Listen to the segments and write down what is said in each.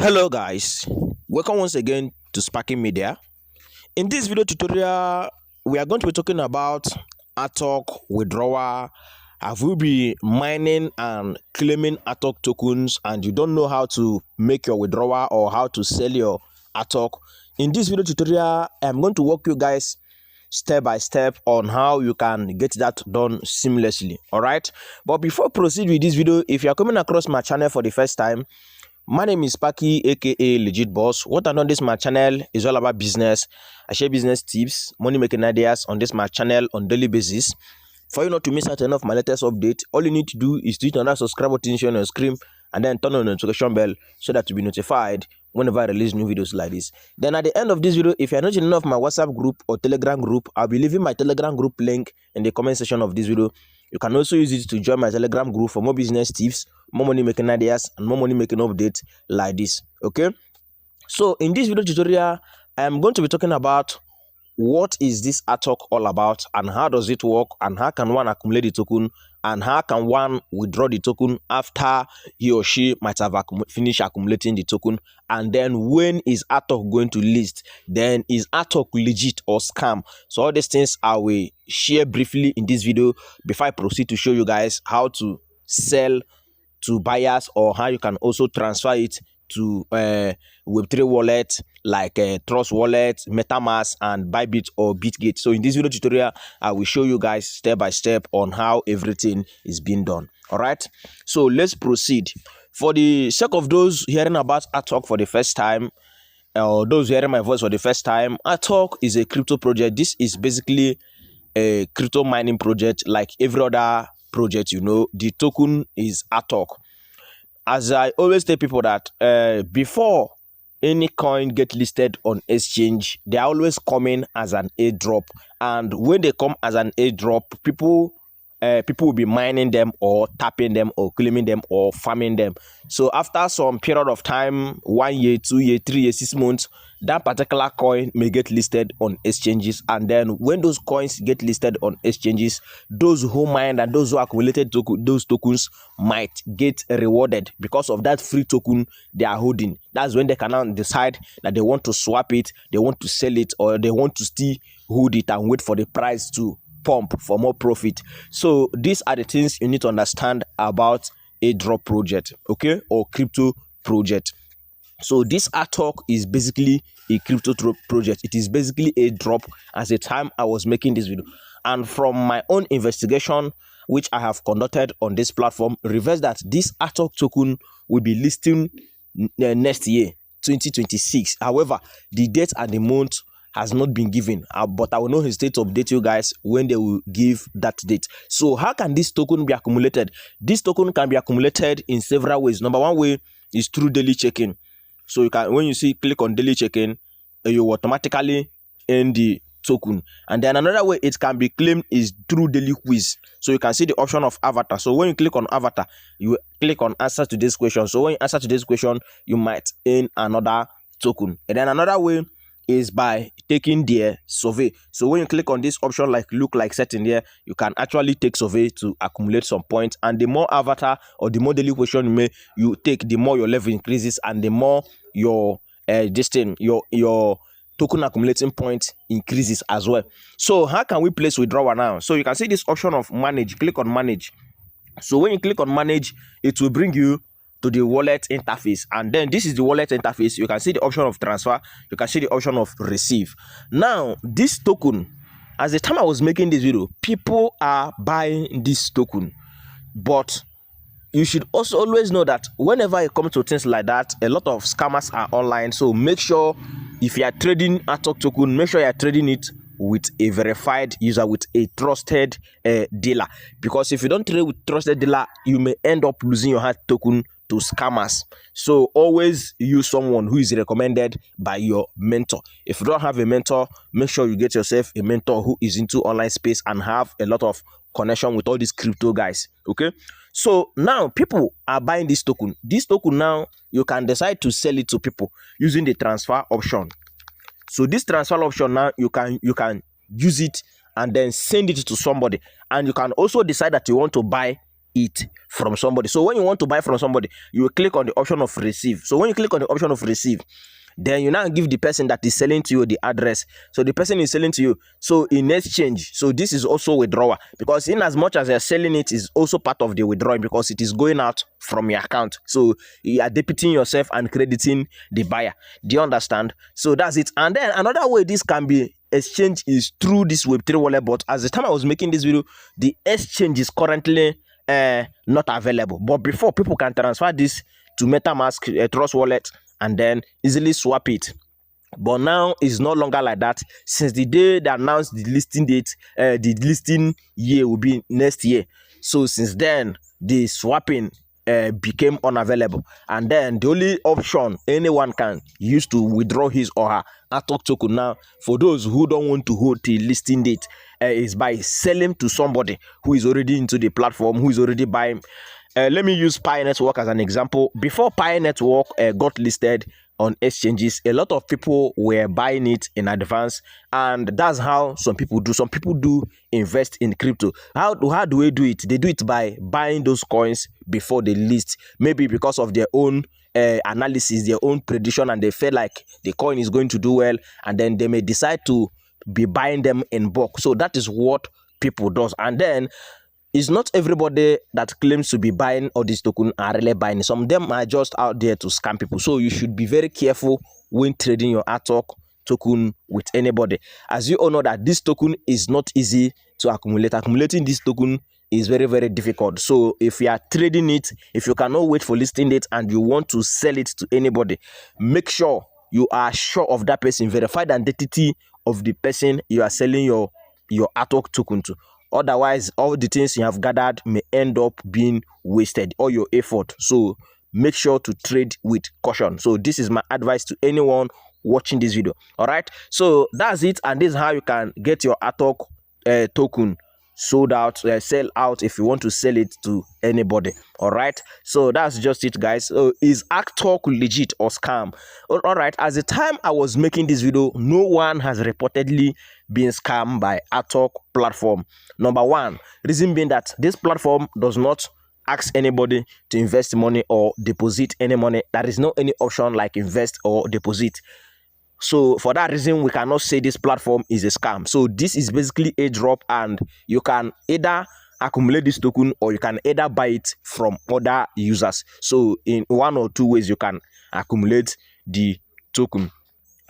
Hello guys, welcome once again to Sparking Media. In this video tutorial, we are going to be talking about ATOK withdrawal. Have you been mining and claiming ATOK tokens and you don't know how to make your withdrawal or how to sell your ATOK? In this video tutorial, I'm going to walk you guys step by step on how you can get that done seamlessly. All right, but before I proceed with this video, if you are coming across my channel for the first time, my name is Sparky, aka Legit Boss. What I know this my channel is all about business. I share business tips, money making ideas on this my channel on daily basis. For you not to miss out any of my latest update, all you need to do is to hit on that subscribe button on your screen and then turn on the notification bell so that you'll be notified whenever I release new videos like this. Then at the end of this video, if you're not in of my WhatsApp group or Telegram group, I'll be leaving my Telegram group link in the comment section of this video. You can also use it to join my Telegram group for more business tips, more money making ideas, and more money making updates like this. Okay, so in this video tutorial, I am going to be talking about what is this ATOK all about and how does it work and how can one accumulate the token and how can one withdraw the token after he or she might have finished accumulating the token, and then when is ATOK going to list, then is ATOK legit or scam. So all these things I will share briefly in this video before I proceed to show you guys how to sell to buyers or how you can also transfer it to Web3 wallet like Trust Wallet, MetaMask, and Bybit or Bitgate. So in this video tutorial, I will show you guys step by step on how everything is being done. All right, so let's proceed. For the sake of those hearing about ATOK for the first time, or those hearing my voice for the first time, ATOK is a crypto project. This is basically a crypto mining project like every other project. You know, the token is ATOK. As I always tell people that before any coin get listed on exchange, they are always coming as an airdrop, and when they come as an airdrop, people will be mining them or tapping them or claiming them or farming them. So after some period of time, 1 year, 2 years, 3 years, 6 months, that particular coin may get listed on exchanges, and then when those coins get listed on exchanges, those who mined and those who accumulated those tokens might get rewarded because of that free token they are holding. That's when they can now decide that they want to swap it, they want to sell it, or they want to still hold it and wait for the price to pump for more profit. So these are the things you need to understand about a drop project, okay, or crypto project. So this ATOK is basically a crypto project. It is basically a drop as the time I was making this video, and from my own investigation which I have conducted on this platform, reveals that this ATOK token will be listing next year, 2026. However, the date and the month has not been given, but I will not hesitate to update you guys when they will give that date. So how can this token be accumulated? This token can be accumulated in several ways. Number one way is through daily check-in. So you can, when you see click on daily check-in, you automatically earn the token. And then another way it can be claimed is through daily quiz. So you can see the option of avatar. So when you click on avatar, you click on answer to this question. So when you answer to this question, you might earn another token. And then another way is by taking their survey. So when you click on this option like look like setting here, you can actually take survey to accumulate some points, and the more avatar or the more daily question you take, the more your level increases and the more your your token accumulating point increases as well. So how can we place withdrawal now? So you can see this option of manage. Click on manage. So when you click on manage, it will bring you to the wallet interface, and then this is the wallet interface. You can see the option of transfer, you can see the option of receive. Now this token, as the time I was making this video, people are buying this token, but you should also always know that whenever it comes to things like that, a lot of scammers are online. So make sure if you are trading ATOK token, make sure you are trading it with a verified user, with a trusted dealer, because if you don't trade with trusted dealer, you may end up losing your hard token to scammers. So always use someone who is recommended by your mentor. If you don't have a mentor, make sure you get yourself a mentor who is into online space and have a lot of connection with all these crypto guys. Okay, so now people are buying this token. This token now, you can decide to sell it to people using the transfer option. So this transfer option now, you can use it and then send it to somebody, and you can also decide that you want to buy it from somebody. So when you want to buy from somebody, you will click on the option of receive. So when you click on the option of receive, then you now give the person that is selling to you the address. So the person is selling to you. So in exchange, so this is also withdrawal, because in as much as you're selling, it is also part of the withdrawing, because it is going out from your account. So you are debiting yourself and crediting the buyer. Do you understand? So that's it. And then another way this can be exchange is through this Web3 wallet. But as the time I was making this video, the exchange is currently not available. But before, people can transfer this to MetaMask, Trust Wallet, and then easily swap it. But now it's no longer like that. Since the day they announced the listing date, the listing year will be next year. So since then, the swapping became unavailable, and then the only option anyone can use to withdraw his or her ATOK token now, for those who don't want to hold the listing date, is by selling to somebody who is already into the platform, who is already buying. Let me use Pi Network as an example. Before Pi Network got listed on exchanges, a lot of people were buying it in advance, and that's how some people do. Some people do invest in crypto. How do they do it? They do it by buying those coins before they list, maybe because of their own analysis, their own prediction, and they feel like the coin is going to do well, and then they may decide to be buying them in bulk. So that is what people does. And then it's not everybody that claims to be buying all these tokens are really buying. Some of them are just out there to scam people. So you should be very careful when trading your ATOK token with anybody. As you all know that this token is not easy to accumulate. Accumulating this token is very, very difficult. So if you are trading it, if you cannot wait for listing date and you want to sell it to anybody, make sure you are sure of that person. Verify the identity of the person you are selling your ATOK token to. Otherwise, all the things you have gathered may end up being wasted, all your effort. So make sure to trade with caution. So this is my advice to anyone watching this video. All right, so that's it, and this is how you can get your ATOK token sold out, sell out, if you want to sell it to anybody. All right, so that's just it, guys. So is ATOK legit or scam? All right, at the time I was making this video, no one has reportedly been scammed by ATOK platform. Number one, reason being that this platform does not ask anybody to invest money or deposit any money. There is no any option like invest or deposit. So for that reason, we cannot say this platform is a scam. So this is basically a drop, and you can either accumulate this token or you can either buy it from other users. So in one or two ways you can accumulate the token.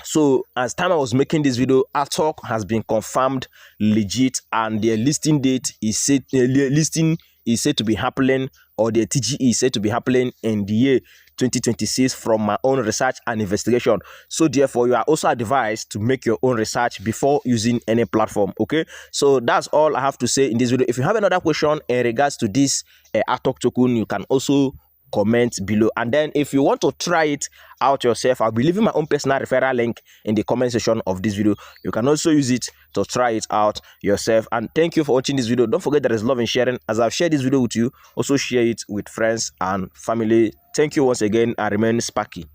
So as time I was making this video, ATOK has been confirmed legit, and their listing date is said to be happening, or the TGE is said to be happening in the year 2026 from my own research and investigation. So therefore, you are also advised to make your own research before using any platform. Okay, so that's all I have to say in this video. If you have another question in regards to this ATOK token, you can also comment below. And then if you want to try it out yourself, I'll be leaving my own personal referral link in the comment section of this video. You can also use it to try it out yourself. And thank you for watching this video. Don't forget there is love in sharing. As I've shared this video with you, also share it with friends and family. Thank you once again, and remain sparky.